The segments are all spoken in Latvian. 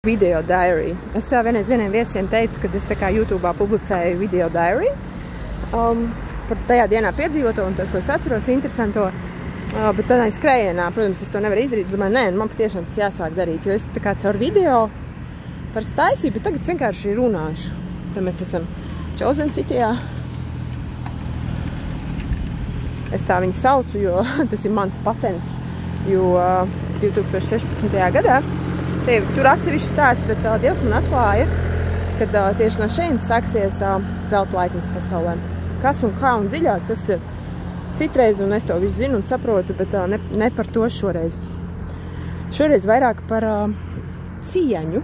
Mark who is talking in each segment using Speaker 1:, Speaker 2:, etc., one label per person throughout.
Speaker 1: Video diary. Es vienreiz vieniem viesiem teicu, kad es tā kā YouTube'ā publicēju video diary par tajā dienā piedzīvoto un tas, ko es atceros, interesanto. Bet tādā skrējienā, protams, es to nevaru izdarīt. Es domāju, nē, man patiešām tas jāsāk darīt, jo es tā kā caur video parasti taisīju, bet tagad es vienkārši runāšu. Tad mēs esam Chosen City'ā. Es tā viņu saucu, jo tas ir mans patents, jo 2016. gadā tur atsevišķi stāsts, bet Dievs man atklāja, kad tieši no šeit sāksies zelta laikmets pasaulē. Kas un kā un dziļāk, tas ir citreiz, un es to visu zinu un saprotu, bet ne par to šoreiz. Šoreiz vairāk par cieņu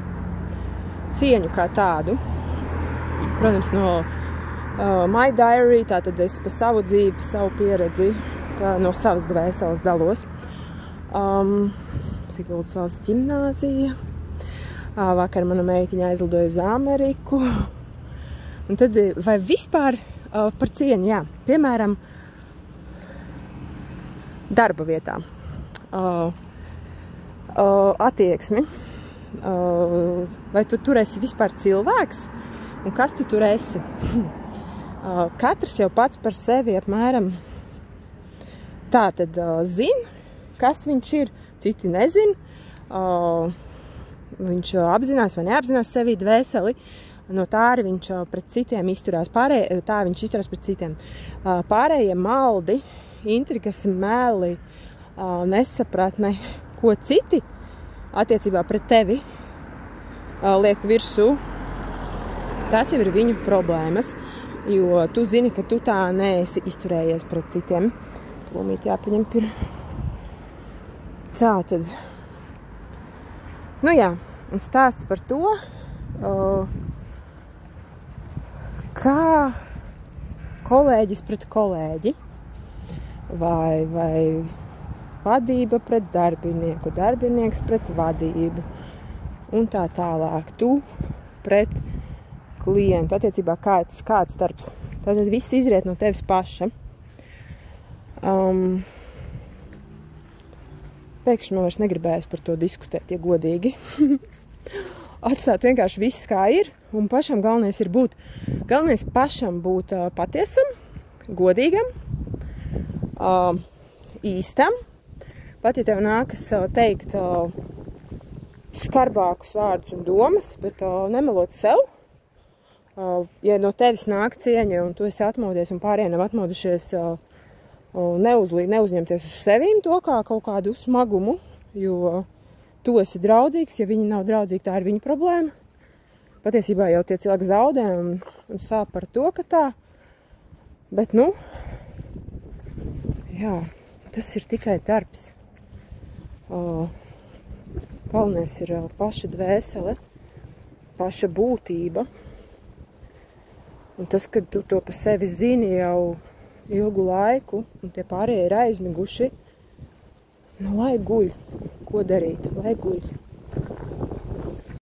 Speaker 1: kā tādu. Protams, no My Diary, tātad es pa savu dzīvi, pa savu pieredzi, no savas dvēseles dalos. Siguldas valsts ģimnāzija. Vakar mana meitiņa aizlidoja uz Ameriku. Un tad, vai vispār par cieņu, jā. Piemēram, darba vietā. Attieksmi. Vai tu tur esi vispār cilvēks? Un kas tu tur esi? Katrs jau pats par sevi apmēram tā tad zina, kas viņš ir. Citi nezin, viņš apzinās vai neapzinās sevi dvēseli, no tā arī viņš pret citiem izturās, tā viņš izturās pret citiem. Pārējie maldi, intrigas, meli, nesapratne, ko citi attiecībā pret tevi liek virsū, tās jau ir viņu problēmas, jo tu zini, ka tu tā neesi izturējies pret citiem. Plumīt jāpaņem pirms. Tā tad, nu jā, un stāsts par to, kā kolēģis pret kolēģi, vai vadība pret darbinieku, darbinieks pret vadību, un tā tālāk, tu pret klientu, attiecībā kāds darbs. Tātad viss izriet no tevis paša. Pēkšņi man vairs negribējas par to diskutēt, ja godīgi. Atstāt vienkārši viss kā ir, un pašam galvenais ir būt. Galvenais pašam būt patiesam, godīgam, īstam. Pat ja tev nākas teikt skarbākus vārdus un domas, bet nemelot sev. Ja no tevis nāk cieņa un tu esi atmodies un pārējie nav atmodušies, neuzņemties uz sevīm to kā kaut kādu smagumu, jo tu esi draudzīgs, ja viņi nav draudzīgi, tā ir viņa problēma. Patiesībā jau tie cilvēki zaudē un sāp par to, ka tā. Bet, nu, jā, tas ir tikai darbs. Galvenais ir paša dvēsele, paša būtība. Un tas, kad tu to pa sevi zini jau ilgu laiku, un tie pārējie ir aizmiguši, nu, lai guļ. Ko darīt? Lai guļ.